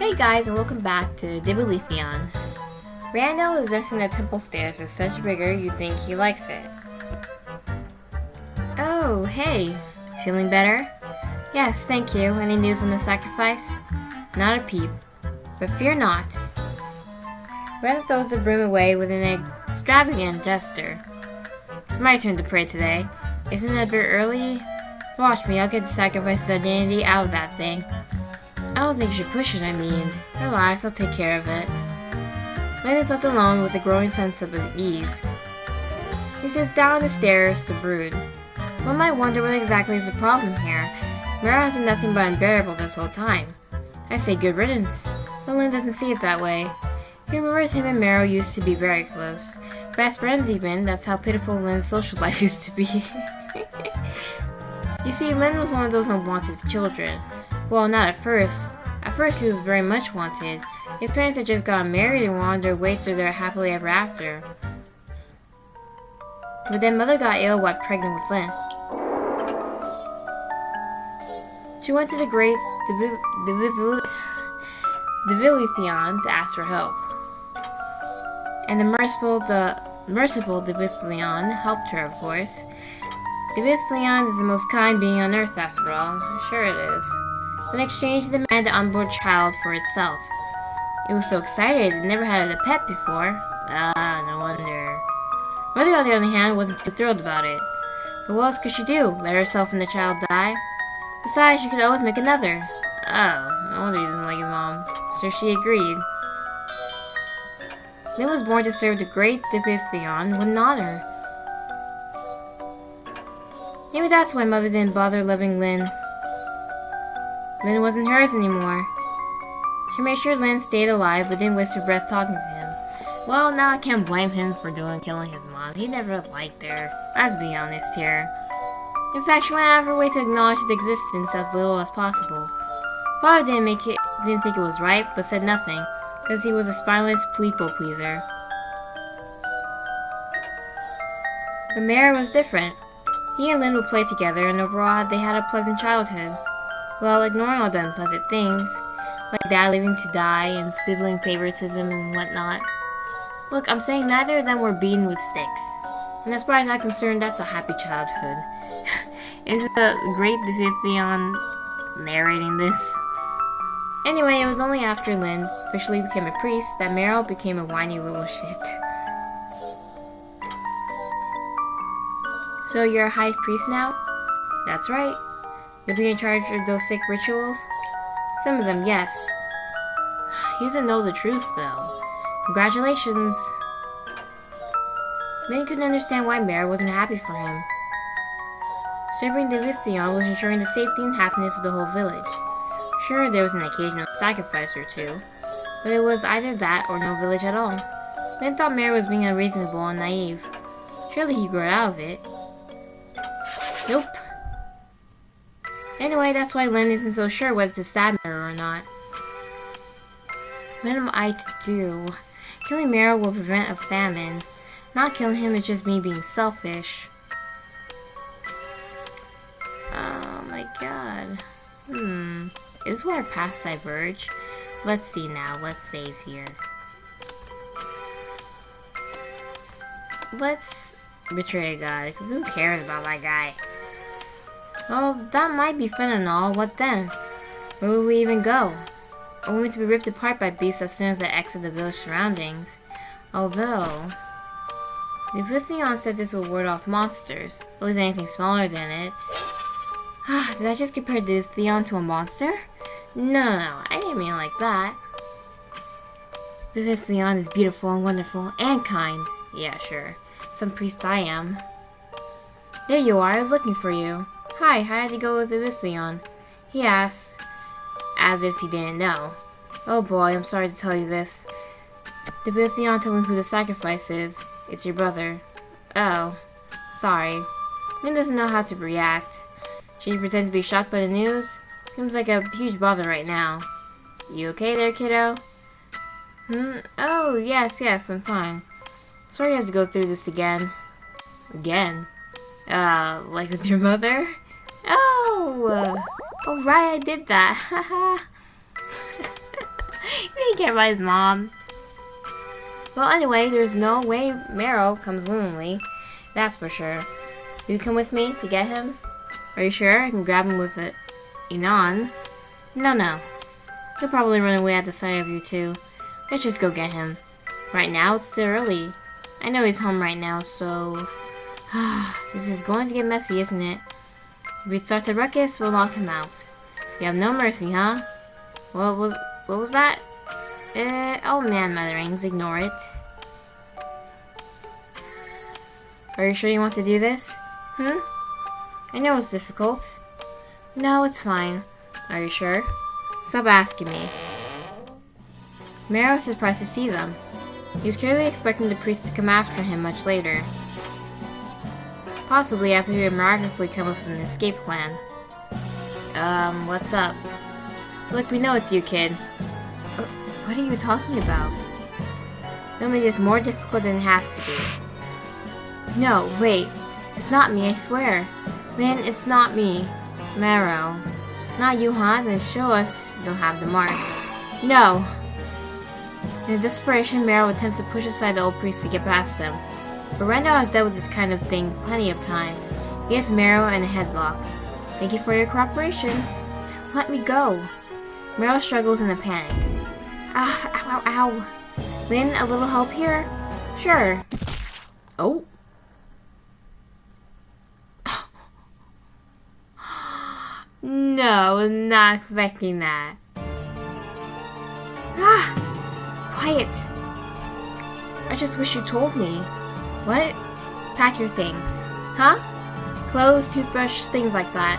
Hey guys, and welcome back to Divilethion. Randall is just in the temple stairs with such vigor you'd think he likes it. Oh, hey. Feeling better? Yes, thank you. Any news on the sacrifice? Not a peep. But fear not. Randall throws the broom away with an extravagant gesture. It's my turn to pray today. Isn't it a bit early? Watch me, I'll get the sacrifice's identity out of that thing. I don't think you should push it, Relax, I'll take care of it. Lynn is left alone with a growing sense of unease. He sits down on the stairs to brood. One might wonder what exactly is the problem here. Mara has been nothing but unbearable this whole time. I say good riddance, but Lynn doesn't see it that way. He remembers him and Mara used to be very close. Best friends even, that's how pitiful Lynn's social life used to be. You see, Lynn was one of those unwanted children. Well, not at first. At first he was very much wanted. His parents had just gotten married and were on their way to their happily ever after. But then Mother got ill while pregnant with Lynn. She went to the great Divilethion to ask for help. And the merciful Divilethion helped her, of course. Divilethion is the most kind being on earth, after all. Sure it is. In exchange, it demanded an unborn child for itself. It was so excited, it never had a pet before. No wonder. Mother, on the other hand, wasn't too thrilled about it. But what else could she do? Let herself and the child die? Besides, she could always make another. Oh, no wonder he didn't like his mom. So she agreed. Lynn was born to serve the great Divilethion with an honor. Maybe that's why Mother didn't bother loving Lynn. Lynn wasn't hers anymore. She made sure Lynn stayed alive but didn't waste her breath talking to him. Well, now I can't blame him for killing his mom. He never liked her. Let's be honest here. In fact, she went out of her way to acknowledge his existence as little as possible. Father didn't think it was right, but said nothing, because he was a spineless people pleaser. But Mara was different. He and Lynn would play together, and overall they had a pleasant childhood. Well, ignoring all the unpleasant things, like Dad leaving to die and sibling favoritism and whatnot. Look, I'm saying neither of them were beaten with sticks. And as far as I'm concerned, that's a happy childhood. Is the great Divilethion narrating this? Anyway, it was only after Lynn officially became a priest that Meryl became a whiny little shit. So you're a high priest now? That's right. You'll be in charge of those sick rituals? Some of them, yes. He doesn't know the truth, though. Congratulations. Lynn couldn't understand why Mara wasn't happy for him. Serving Divilethion was ensuring the safety and happiness of the whole village. Sure, there was an occasional sacrifice or two, but it was either that or no village at all. Lynn thought Mara was being unreasonable and naive. Surely he grew out of it. Nope. Anyway, that's why Lynn isn't so sure whether to stab Mara or not. What am I to do? Killing Mara will prevent a famine. Not killing him is just me being selfish. Oh my god. Is this where our paths diverge? Let's see now. Let's save here. Let's betray a god, because who cares about that guy? Well, that might be fun and all. What then? Where will we even go? Only to be ripped apart by beasts as soon as they exit the village surroundings. Although, the Divilethion said this will ward off monsters, at least anything smaller than it. Did I just compare Divilethion to a monster? No, I didn't mean it like that. Divilethion is beautiful and wonderful and kind. Yeah, sure. Some priest I am. There you are, I was looking for you. Hi, how did you go with Divilethion? He asked, as if he didn't know. Oh boy, I'm sorry to tell you this. Divilethion told me who the sacrifice is. It's your brother. Oh, sorry. Lynn doesn't know how to react. She pretends to be shocked by the news. Seems like a huge bother right now. You okay there, kiddo? Oh, yes, I'm fine. Sorry you have to go through this again. Again? Like with your mother? Oh right, I did that. Haha. taken care of by his mom. Well, anyway, there's no way Marrow comes willingly. That's for sure. You come with me to get him? Are you sure? I can grab him with it. Inan? No. He'll probably run away at the sight of you two. Let's just go get him. Right now, it's still early. I know he's home right now, so... this is going to get messy, isn't it? If we start the ruckus, we'll lock him out. You have no mercy, huh? What was that? Oh man, Motherings, ignore it. Are you sure you want to do this? I know it's difficult. No, it's fine. Are you sure? Stop asking me. Marrow was surprised to see them. He was clearly expecting the priest to come after him much later. Possibly after he would miraculously come up with an escape plan. What's up? Look, we know it's you, kid. What are you talking about? Don't make this more difficult than it has to be. No, wait. It's not me, I swear. Lynn, it's not me. Marrow. Not you, huh? Then show us you don't have the mark. No! In desperation, Marrow attempts to push aside the old priest to get past them. But Randall has dealt with this kind of thing plenty of times. He has Marrow in a headlock. Thank you for your cooperation. Let me go. Marrow struggles in a panic. Ow. Lynn, a little help here? Sure. Oh. No, not expecting that. Quiet. I just wish you told me. What? Pack your things. Huh? Clothes, toothbrush, things like that.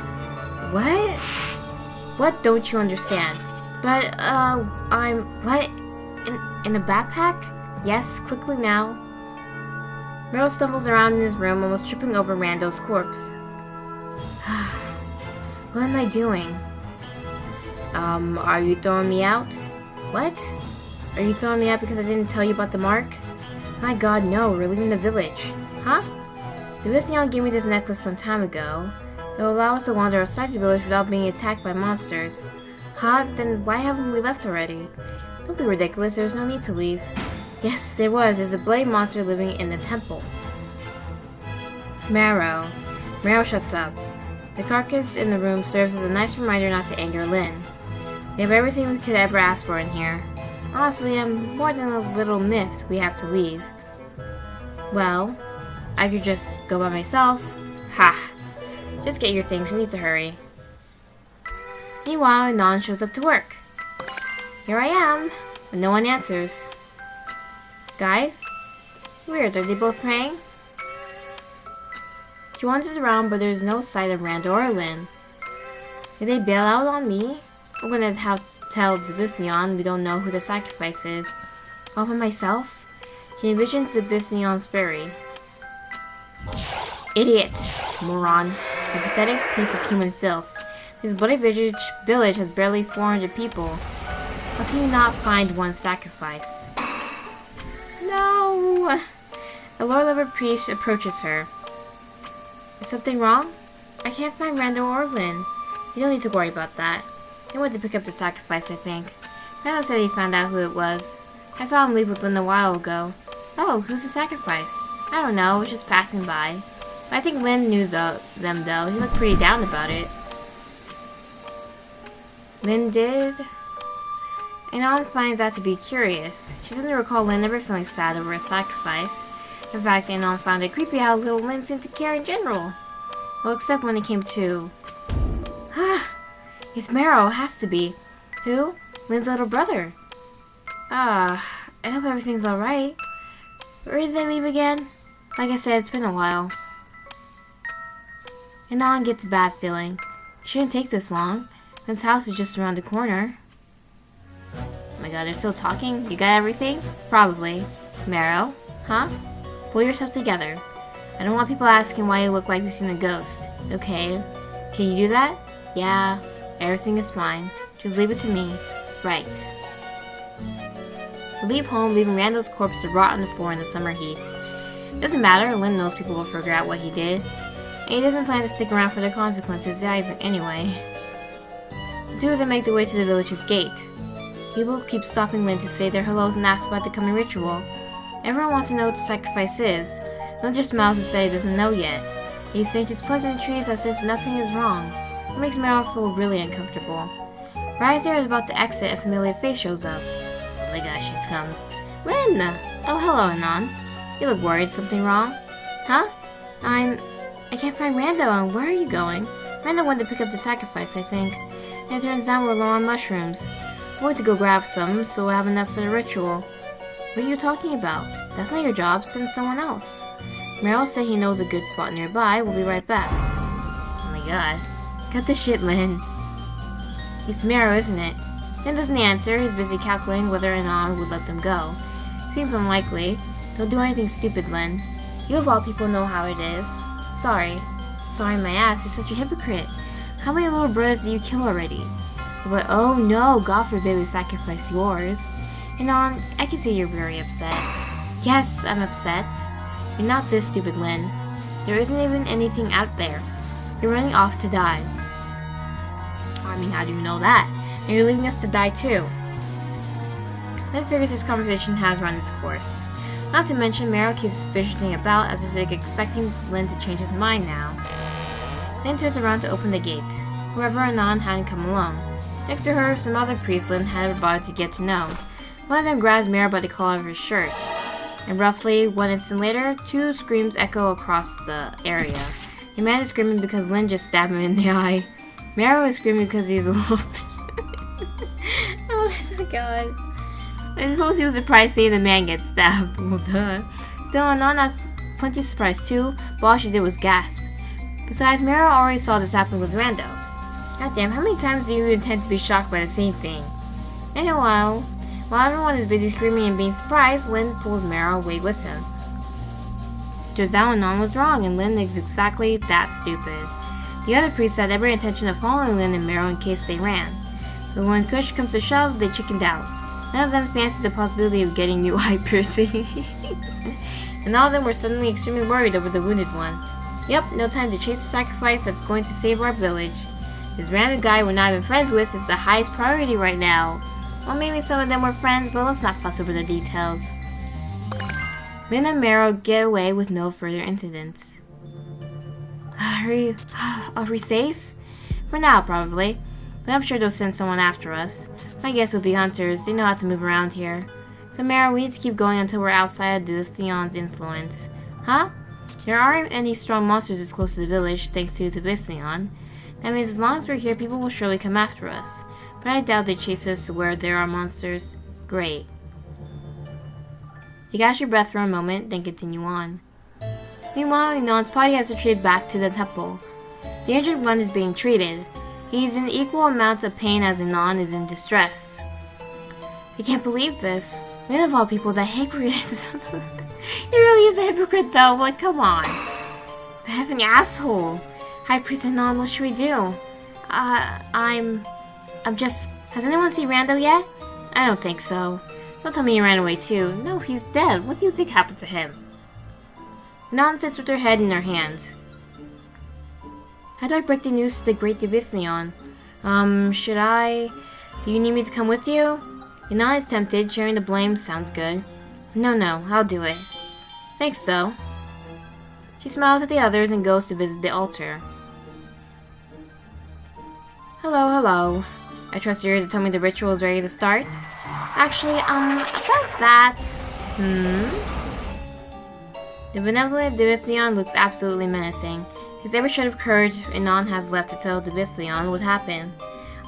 What? What don't you understand? But, what? In a backpack? Yes, quickly now. Merrill stumbles around in his room, almost tripping over Rando's corpse. What am I doing? Are you throwing me out? What? Are you throwing me out because I didn't tell you about the mark? My god, no, we're leaving the village. Huh? Divilethion gave me this necklace some time ago. It will allow us to wander outside the village without being attacked by monsters. Huh? Then why haven't we left already? Don't be ridiculous, there's no need to leave. Yes, there was. There's a blade monster living in the temple. Marrow. Marrow shuts up. The carcass in the room serves as a nice reminder not to anger Lynn. We have everything we could ever ask for in here. Honestly, I'm more than a little miffed we have to leave. Well, I could just go by myself. Ha! Just get your things, we need to hurry. Meanwhile, Anon shows up to work. Here I am, but no one answers. Guys? Weird, are they both praying? She wanders around, but there's no sight of Rand or Lynn. Did they bail out on me? I'm gonna tell Divilethion we don't know who the sacrifice is. All by myself? She envisions Divithion's berry. Idiot! Moron. A pathetic piece of human filth. This bloody village has barely 400 people. How can you not find one sacrifice? No! A lower-level priest approaches her. Is something wrong? I can't find Randall or Lynn. You don't need to worry about that. They went to pick up the sacrifice, I think. Randall said he found out who it was. I saw him leave with Lynn a while ago. Oh, who's the sacrifice? I don't know, I was just passing by. But I think Lynn knew them though. He looked pretty down about it. Lynn did? Anon finds that to be curious. She doesn't recall Lynn ever feeling sad over a sacrifice. In fact, Anon found it creepy how little Lynn seemed to care in general. Well, except when it came to... It's Marrow, has to be. Who? Lynn's little brother. I hope everything's alright. Where did they leave again? Like I said, it's been a while. Anon gets a bad feeling. It shouldn't take this long. Lynn's house is just around the corner. Oh my god, they're still talking? You got everything? Probably. Marrow? Huh? Pull yourself together. I don't want people asking why you look like you've seen a ghost. Okay. Can you do that? Yeah. Everything is fine. Just leave it to me. Right. We leave home, leaving Randall's corpse to rot on the floor in the summer heat. Doesn't matter, Lynn knows people will figure out what he did. And he doesn't plan to stick around for the consequences either anyway. The two of them make their way to the village's gate. People keep stopping Lynn to say their hellos and ask about the coming ritual. Everyone wants to know what the sacrifice is. Lynn just smiles and says he doesn't know yet. He exchanges pleasantries as if nothing is wrong. It makes Meryl feel really uncomfortable. Right as they are about to exit, a familiar face shows up. Oh my gosh, she's come. Lynn! Oh, hello, Anon. You look worried. Something wrong? Huh? I can't find Rando. Where are you going? Rando went to pick up the sacrifice, I think. And it turns out we're low on mushrooms. I went to go grab some, so we'll have enough for the ritual. What are you talking about? That's not your job. Send someone else. Meryl said he knows a good spot nearby. We'll be right back. Oh my god. Cut the shit, Lynn. It's Meryl, isn't it? Lynn doesn't answer. He's busy calculating whether Anon would let them go. Seems unlikely. Don't do anything stupid, Lynn. You of all people know how it is. Sorry. Sorry my ass, you're such a hypocrite. How many little brothers do you kill already? But oh no, God forbid we sacrifice yours. Anon, I can see you're very upset. Yes, I'm upset. You're not this stupid, Lynn. There isn't even anything out there. You're running off to die. I mean, how do you know that? And you're leaving us to die too. Lynn figures this conversation has run its course. Not to mention, Meryl keeps suspiciously about as if expecting Lynn to change his mind now. Lynn turns around to open the gates. However, Anon hadn't come alone. Next to her, some other priests Lynn had about to get to know. One of them grabs Meryl by the collar of her shirt. And roughly 1 instant later, 2 screams echo across the area. The man is screaming because Lynn just stabbed him in the eye. Meryl is screaming because he's a little Oh my god. I suppose he was surprised seeing the man get stabbed. Well, duh. Still, Anon was plenty surprised too, but all she did was gasp. Besides, Meryl already saw this happen with Rando. Goddamn, how many times do you intend to be shocked by the same thing? Anyway, while everyone is busy screaming and being surprised, Lynn pulls Meryl away with him. Turns out Anon was wrong, and Lynn is exactly that stupid. The other priests had every intention of following Lynn and Meryl in case they ran. But when push comes to shove, they chickened out. None of them fancied the possibility of getting new eye piercings. And all of them were suddenly extremely worried over the wounded one. Yep, no time to chase the sacrifice that's going to save our village. This random guy we're not even friends with is the highest priority right now. Well, maybe some of them were friends, but let's not fuss over the details. Lynn and Meryl get away with no further incidents. Are we safe? For now, probably. But I'm sure they'll send someone after us. My guess would be hunters. They know how to move around here. So, Meryl, we need to keep going until we're outside of Divithion's influence. Huh? There aren't any strong monsters as close to the village, thanks to Divilethion. That means as long as we're here, people will surely come after us. But I doubt they chase us to where there are monsters. Great. You catch your breath for a moment, then continue on. Meanwhile, Anon's party has retreated back to the temple. The injured one is being treated. He's in equal amounts of pain as Anon is in distress. I can't believe this. Lynn of all people, that hypocrite is... He really is a hypocrite though, like come on. The heavenly asshole. High Priest Anon, what should we do? I'm just... Has anyone seen Rando yet? I don't think so. Don't tell me he ran away too. No, he's dead. What do you think happened to him? Anon sits with her head in her hands. How do I break the news to the great Divilethion? Should I? Do you need me to come with you? Anon is tempted. Sharing the blame sounds good. No, I'll do it. Thanks, though. She smiles at the others and goes to visit the altar. Hello. I trust you're here to tell me the ritual is ready to start? Actually, about that... The benevolent Divilethion looks absolutely menacing. His every shred of courage Anon has left to tell Divilethion what happened.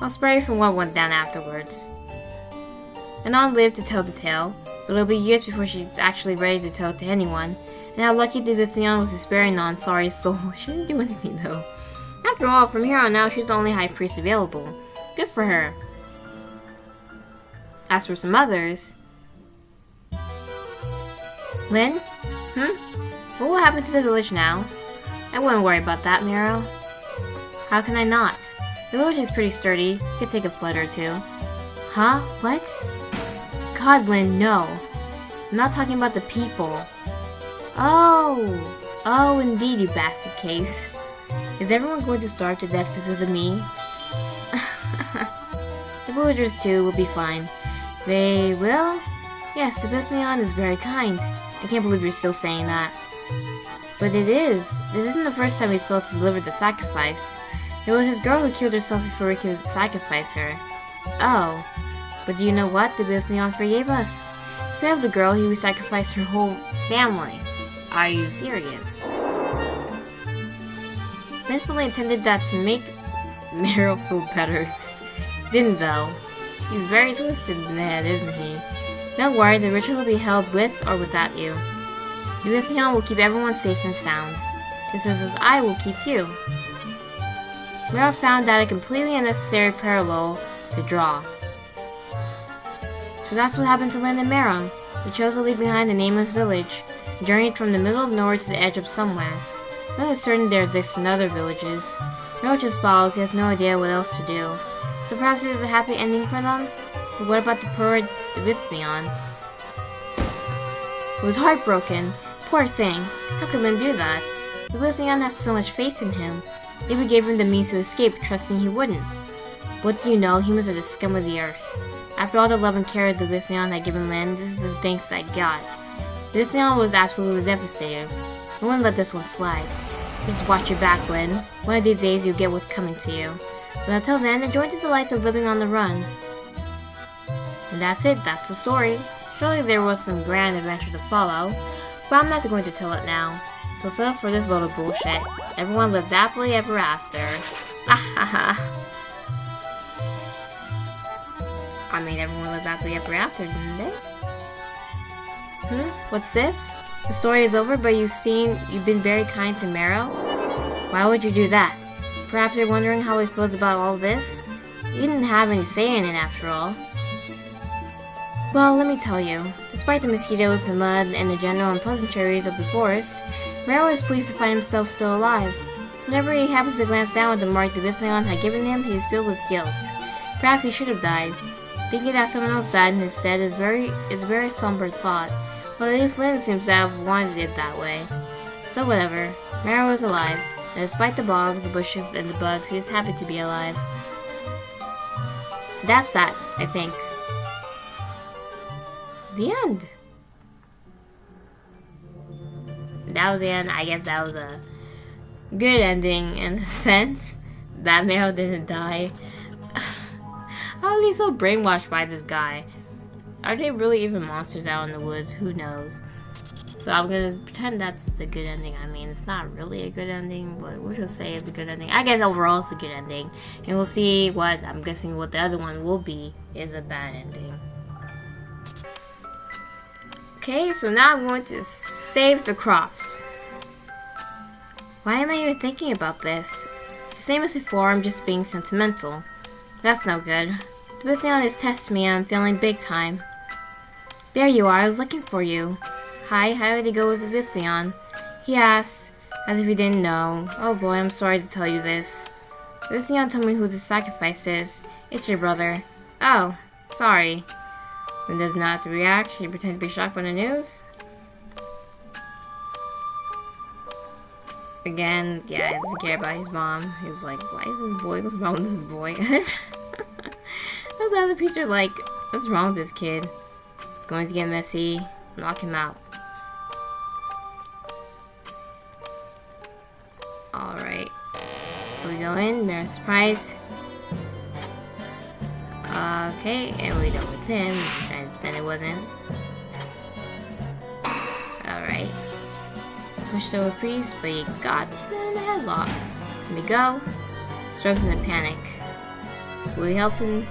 I'll spare you from what went down afterwards. Anon lived to tell the tale, but it'll be years before she's actually ready to tell it to anyone. And how lucky Divilethion was to spare Anon's sorry soul. She didn't do anything though. After all, from here on out, she's the only high priest available. Good for her. As for some others... Lynn? What will happen to the village now? I wouldn't worry about that, Meryl. How can I not? The village is pretty sturdy. You could take a flood or two. Huh? What? God, Lynn, no. I'm not talking about the people. Oh, indeed, you bastard case. Is everyone going to starve to death because of me? The villagers, too, will be fine. They will? Yes, Divilethion is very kind. I can't believe you're still saying that. But it is. This isn't the first time he failed to deliver the sacrifice. It was his girl who killed herself before he could sacrifice her. Oh. But do you know what? Divilethion forgave us. Instead of the girl, he sacrificed her whole family. Are you serious? Lynn fully intended that to make Meryl feel better. Didn't though. He's very twisted in the head, isn't he? Don't worry, the ritual will be held with or without you. Divilethion will keep everyone safe and sound, just as I will keep you. Meryl found that a completely unnecessary parallel to draw. So that's what happened to Lynn and Meryl. They chose to leave behind the nameless village, and journeyed from the middle of nowhere to the edge of somewhere. Lynn is certain there exists in other villages. Meryl just follows, he has no idea what else to do. So perhaps it is a happy ending for them? But what about the poor Divilethion? He was heartbroken. Poor thing. How could Lynn do that? Divilethion has so much faith in him. Maybe gave him the means to escape, trusting he wouldn't. What do you know? Humans are the scum of the earth. After all the love and care Divilethion had given Lynn, this is the thanks I got. Divilethion was absolutely devastated. I wouldn't let this one slide. Just watch your back, Lynn. One of these days you'll get what's coming to you. But until then, enjoy the delights of living on the run. And that's it, that's the story. Surely there was some grand adventure to follow, but I'm not going to tell it now. So settle up for this load of bullshit. Everyone lived happily ever after. I mean, everyone lived happily ever after, didn't they? What's this? The story is over, but you've been very kind to Meryl? Why would you do that? Perhaps you're wondering how he feels about all this? You didn't have any say in it after all. Well, let me tell you. Despite the mosquitoes, the mud, and the general unpleasantries of the forest, Meryl is pleased to find himself still alive. Whenever he happens to glance down at the mark Divilethion had given him, he is filled with guilt. Perhaps he should have died. Thinking that someone else died in his stead is a very somber thought. Well, at least Lynn seems to have wanted it that way. So whatever. Meryl is alive, and despite the bogs, the bushes, and the bugs, he is happy to be alive. That's that, I think. The end. That was the end. I guess that was a good ending in a sense. That Meryl didn't die. How are they so brainwashed by this guy? Are they really even monsters out in the woods? Who knows? So I'm gonna pretend that's the good ending. I mean, it's not really a good ending, but we'll just say it's a good ending. I guess overall it's a good ending. And we'll see what, I'm guessing what the other one will be, is a bad ending. Okay, so now I'm going to save the cross. Why am I even thinking about this? It's the same as before, I'm just being sentimental. That's no good. Divilethion is testing me and I'm feeling big time. There you are, I was looking for you. Hi, how did it go with Divilethion? He asked, as if he didn't know. Oh boy, I'm sorry to tell you this. Divilethion told me who the sacrifice is. It's your brother. Oh, sorry. Lynn does not react. She pretends to be shocked by the news. Again, yeah, he doesn't care about his mom. He was like, why is this boy? What's wrong with this boy? The other piece are like, what's wrong with this kid? It's going to get messy. Knock him out. Alright. We go in. There's a surprise. Okay, and we know it's him. And then it wasn't. Alright. Pushed over priest, but he got in the headlock. Here we go. Strokes in a panic. Will he help him?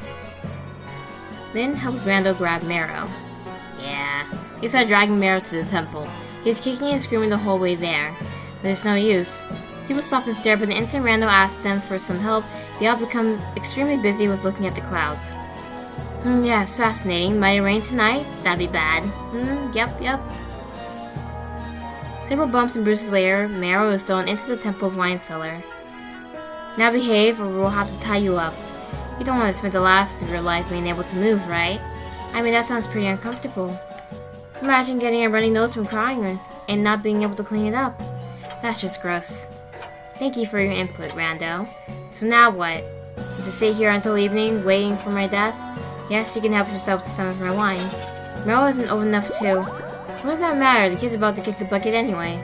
Lynn helps Randall grab Meryl. Yeah. He started dragging Meryl to the temple. He's kicking and screaming the whole way there. But it's no use. People stop and stare, but the instant Randall asks them for some help, they all become extremely busy with looking at the clouds. Yeah, it's fascinating. Might it rain tonight? That'd be bad. Yep. Several bumps and bruises later, Meryl is thrown into the temple's wine cellar. Now behave, or we'll have to tie you up. You don't want to spend the last of your life being able to move, right? I mean, that sounds pretty uncomfortable. Imagine getting a runny nose from crying and not being able to clean it up. That's just gross. Thank you for your input, Rando. So now what? Just sit here until evening, waiting for my death? Yes, you can help yourself to some of my wine. Meryl isn't old enough to... What does that matter? The kid's about to kick the bucket anyway.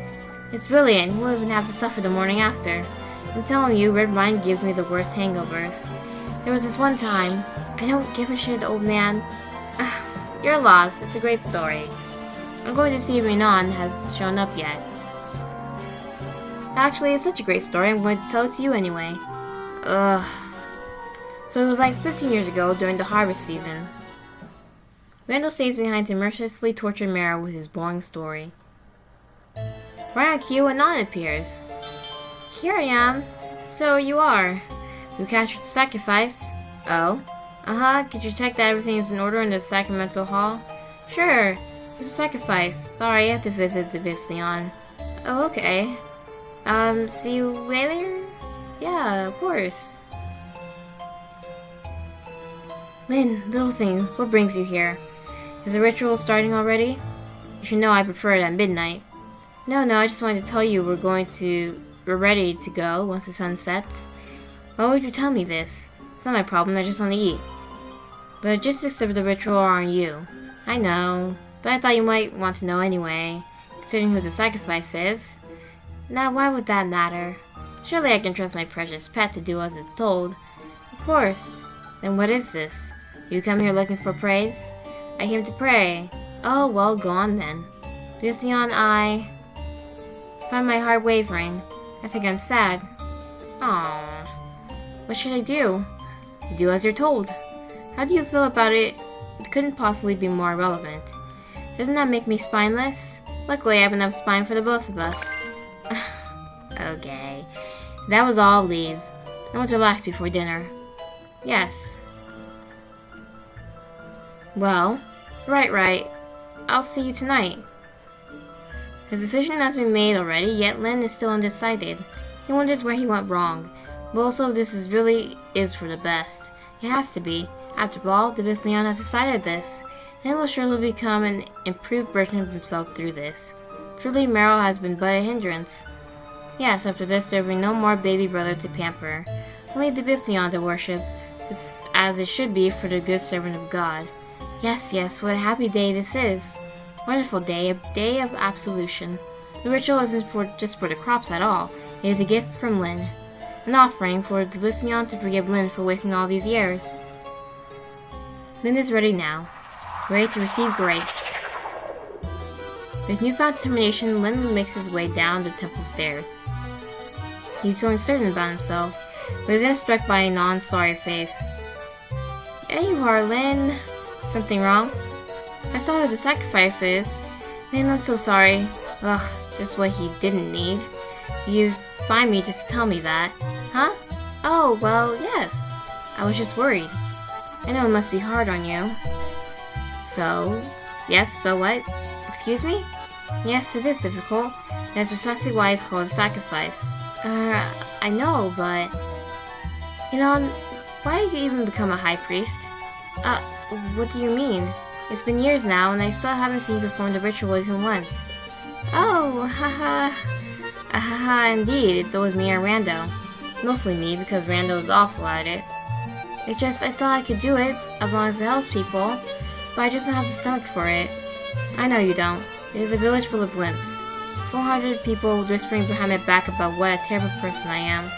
It's brilliant. He won't even have to suffer the morning after. I'm telling you, red wine gives me the worst hangovers. There was this one time... I don't give a shit, old man. You're lost. It's a great story. I'm going to see if Renan has shown up yet. Actually, it's such a great story, I'm going to tell it to you anyway. Ugh. So it was like 15 years ago, during the harvest season. Randall stays behind to mercilessly torture Mara with his boring story. Right on cue, Anon appears. Here I am. So you are. You captured the sacrifice. Oh? Could you check that everything is in order in the sacramental hall? Sure. There's a sacrifice. Sorry, I have to visit the Divilethion. Oh, okay. See you later? Yeah, of course. Lynn, little thing, what brings you here? Is the ritual starting already? You should know I prefer it at midnight. No, I just wanted to tell you we're ready to go once the sun sets. Why would you tell me this? It's not my problem, I just want to eat. The logistics of the ritual are on you. I know, but I thought you might want to know anyway, considering who the sacrifice is. Now, why would that matter? Surely I can trust my precious pet to do as it's told. Of course. Then what is this? You come here looking for praise? I came to pray. Oh, well, go on then. Divilethion, I find my heart wavering. I think I'm sad. Aww. What should I do? Do as you're told. How do you feel about it? It couldn't possibly be more relevant. Doesn't that make me spineless? Luckily, I have enough spine for the both of us. Okay. That was all, leave. I must relax before dinner. Yes. Well, right. I'll see you tonight. His decision has been made already, yet Lynn is still undecided. He wonders where he went wrong. But also, this really is for the best. It has to be. After all, the Divilethion has decided this. And he will surely become an improved version of himself through this. Truly, Meryl has been but a hindrance. Yes, after this, there will be no more baby brother to pamper. Only the Divilethion to worship, as it should be for the good servant of God. Yes, what a happy day this is. Wonderful day, a day of absolution. The ritual isn't just for the crops at all. It is a gift from Lynn. An offering for the Divilethion to forgive Lynn for wasting all these years. Lynn is ready now, ready to receive grace. With newfound determination, Lynn makes his way down the temple stairs. He's feeling certain about himself, but is then struck by a non-sorry face. There you are, Lynn. Something wrong? I saw who the sacrifice is. Lynn, I'm so sorry. Ugh, just what he didn't need. You'd find me just to tell me that. Huh? Oh, well, yes. I was just worried. I know it must be hard on you. So? Yes, so what? Excuse me? Yes, it is difficult. That's precisely why it's called a sacrifice. I know, but... You know, why did you even become a high priest? What do you mean? It's been years now, and I still haven't seen you perform the ritual even once. Oh, haha, indeed, it's always me or Rando. Mostly me, because Rando is awful at it. It's just, I thought I could do it, as long as it helps people, but I just don't have the stomach for it. I know you don't. It is a village full of wimps. 400 people whispering behind my back about what a terrible person I am.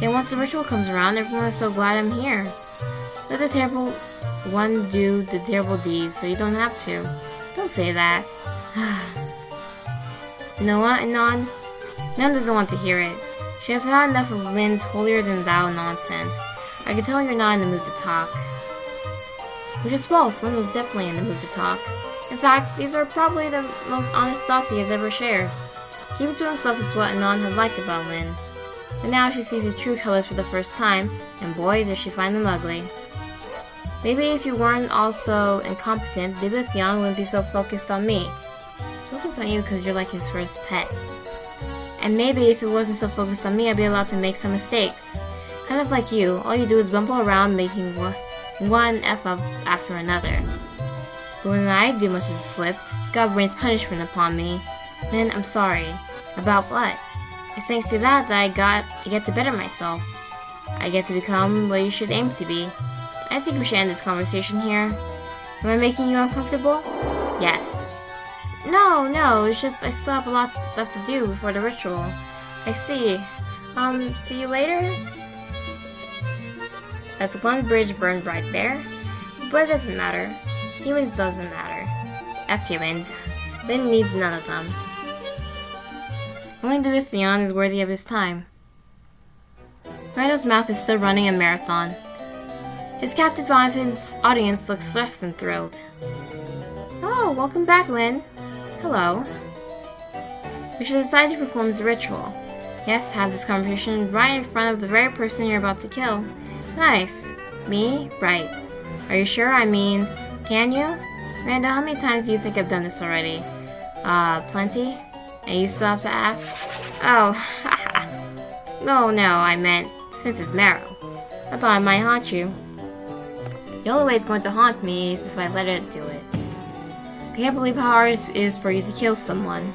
Yet once the ritual comes around, everyone is so glad I'm here. Let the terrible one do the terrible deeds, so you don't have to. Don't say that. You know what, Anon? Nan doesn't want to hear it. She has had enough of Lynn's holier-than-thou nonsense. I can tell you're not in the mood to talk. Which is false, Lynn was definitely in the mood to talk. In fact, these are probably the most honest thoughts he has ever shared. Keeping to himself is what Anon had liked about Lynn. But now she sees his true colors for the first time, and boy, does she find them ugly. Maybe if you weren't also incompetent, Divilethion wouldn't be so focused on me. Focused on you because you're like his first pet. And maybe if it wasn't so focused on me, I'd be allowed to make some mistakes. Kind of like you, all you do is bumble around making one F-up after another. But when I do much as a slip, God rains punishment upon me. Then I'm sorry. About what? It's thanks to that I get to better myself. I get to become what you should aim to be. I think we should end this conversation here. Am I making you uncomfortable? Yes. No, it's just I still have a lot left to do before the ritual. I see. See you later? That's one bridge burned right there. But it doesn't matter. Humans doesn't matter. F humans. Lynn needs none of them. Only Divilethion is worthy of his time. Rando's mouth is still running a marathon. His captive audience looks less than thrilled. Oh, welcome back, Lynn. Hello. We should decide to perform the ritual. Yes, have this conversation right in front of the very person you're about to kill. Nice. Me? Right. Are you sure? I mean, can you? Randa, how many times do you think I've done this already? Plenty? And you still have to ask? Oh, haha. No, I meant, since it's Marrow. I thought it might haunt you. The only way it's going to haunt me is if I let it do it. I can't believe how hard it is for you to kill someone.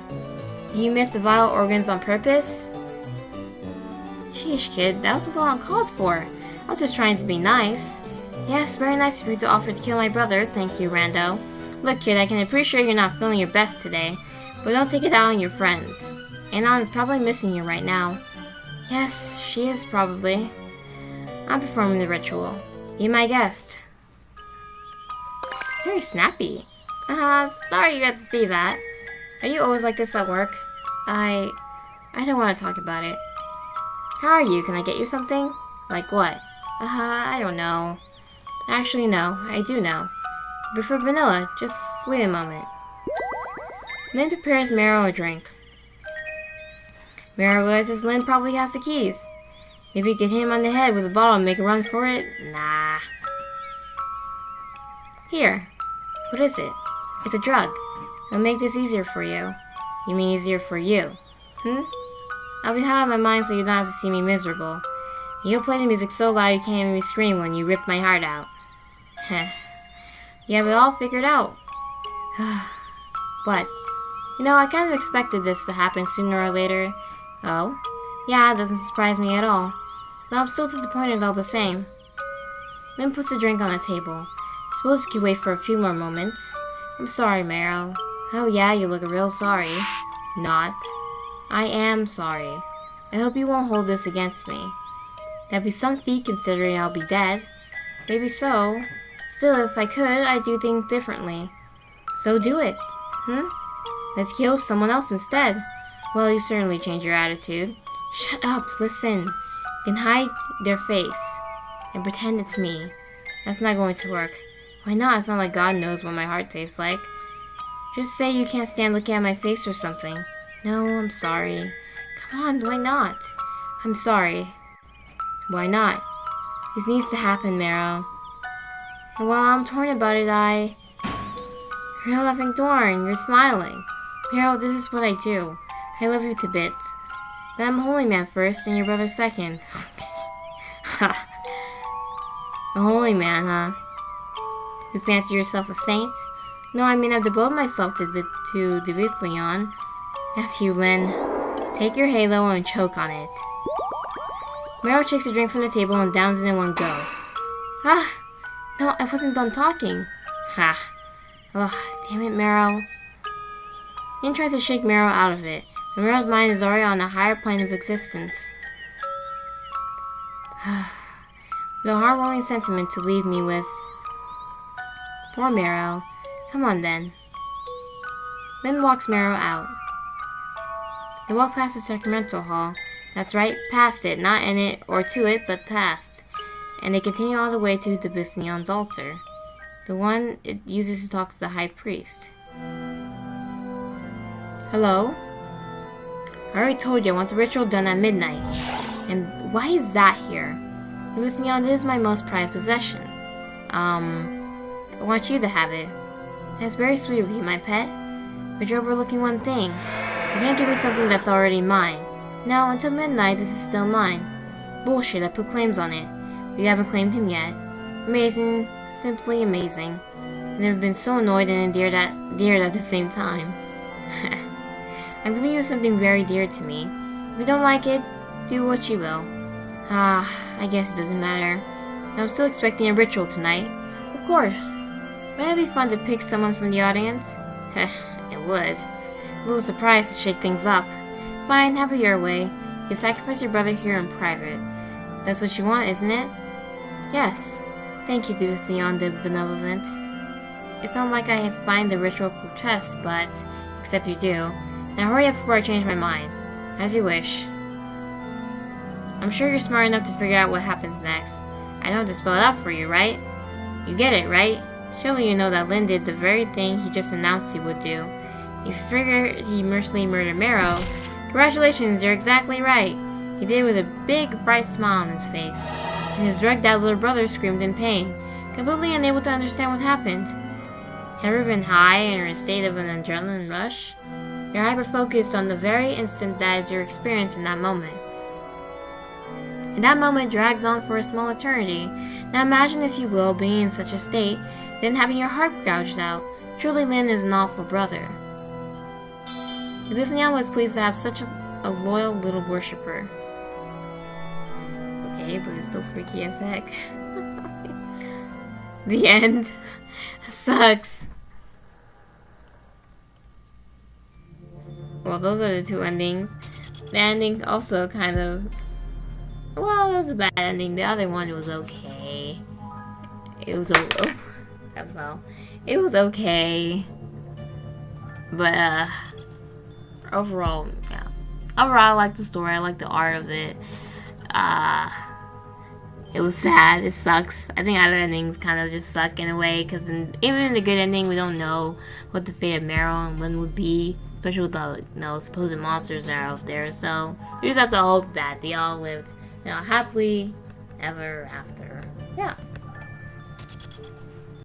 You missed the vital organs on purpose? Sheesh, kid, that was a little uncalled for. I was just trying to be nice. Yes, very nice of you to offer to kill my brother. Thank you, Rando. Look, kid, I can appreciate you're not feeling your best today, but don't take it out on your friends. Anon is probably missing you right now. Yes, she is probably. I'm performing the ritual. Be my guest. It's very snappy. Sorry you had to see that. Are you always like this at work? I don't want to talk about it. How are you? Can I get you something? Like what? I don't know. Actually, no. I do know. I prefer vanilla. Just wait a moment. Lynn prepares Marrow a drink. Marrow realizes Lynn probably has the keys. Maybe you could hit him on the head with a bottle and make a run for it? Nah. Here. What is it? It's a drug. It'll make this easier for you. You mean easier for you? I'll be high on my mind so you don't have to see me miserable. You'll play the music so loud you can't hear me scream when you rip my heart out. Heh. You have it all figured out. What? You know, I kind of expected this to happen sooner or later. Oh? Yeah, it doesn't surprise me at all. Though I'm still disappointed all the same. Lynn puts the drink on the table. I suppose you could wait for a few more moments. I'm sorry, Marrow. Oh yeah, you look real sorry. Not. I am sorry. I hope you won't hold this against me. That'd be some feat considering I'll be dead. Maybe so. Still, if I could, I'd do things differently. So do it. Let's kill someone else instead. Well, you certainly changed your attitude. Shut up, listen. You can hide their face and pretend it's me. That's not going to work. Why not? It's not like God knows what my heart tastes like. Just say you can't stand looking at my face or something. No, I'm sorry. Come on, why not? I'm sorry. Why not? This needs to happen, Marrow. And while I'm torn about it, You're laughing, Dorn. You're smiling. Marrow, this is what I do. I love you to bits. But I'm a holy man first, and your brother second. Ha. A holy man, huh? You fancy yourself a saint? No, I mean I've devoted myself to Divilethion. F you, Lynn. Take your halo and choke on it. Marrow takes a drink from the table and downs it in one go. No, I wasn't done talking. Ha. Ugh, damn it, Marrow. Lynn tries to shake Marrow out of it, but Marrow's mind is already on a higher plane of existence. With a heartwarming sentiment to leave me with. Poor Marrow. Come on, then. Lynn walks Marrow out. They walk past the sacramental hall. That's right, past it, not in it or to it, but past. And they continue all the way to the Divilethion's altar, the one it uses to talk to the high priest. Hello? I already told you I want the ritual done at midnight. And why is that here? Divilethion is my most prized possession. I want you to have it. That's very sweet of you, my pet. But you're overlooking one thing. You can't give me something that's already mine. No, until midnight, this is still mine. Bullshit, I put claims on it. But you haven't claimed him yet. Amazing. Simply amazing. I've never been so annoyed and endeared at the same time. I'm giving you something very dear to me. If you don't like it, do what you will. I guess it doesn't matter. I'm still expecting a ritual tonight. Of course. Wouldn't it be fun to pick someone from the audience? It would. A little surprise to shake things up. Fine, have it your way. You sacrifice your brother here in private. That's what you want, isn't it? Yes. Thank you, Divilethion the Benevolent. It's not like I find the ritual grotesque, but... except you do. Now hurry up before I change my mind. As you wish. I'm sure you're smart enough to figure out what happens next. I know how to spell it out for you, right? You get it, right? Surely you know that Lynn did the very thing he just announced he would do. You figure he mercilessly murdered Marrow. Congratulations, you're exactly right. He did it with a big, bright smile on his face. And his drugged-out little brother screamed in pain, completely unable to understand what happened. Have you ever been high and in a state of an adrenaline rush? You're hyper-focused on the very instant that is your experience in that moment. And that moment drags on for a small eternity. Now imagine, if you will, being in such a state, then having your heart gouged out. Truly, Lynn is an awful brother. Divilethion was pleased to have such a loyal little worshipper. Okay, but it's so freaky as heck. The end. Sucks. Well, those are the two endings. The ending also kind of... well, it was a bad ending. The other one was okay. It was it was okay. But overall, yeah. Overall, I like the story. I like the art of it. It was sad. It sucks. I think other endings kind of just suck in a way, because even in the good ending, we don't know what the fate of Marrow and Lynn would be, especially with the supposed monsters that are out there. So we just have to hope that they all lived happily ever after. Yeah.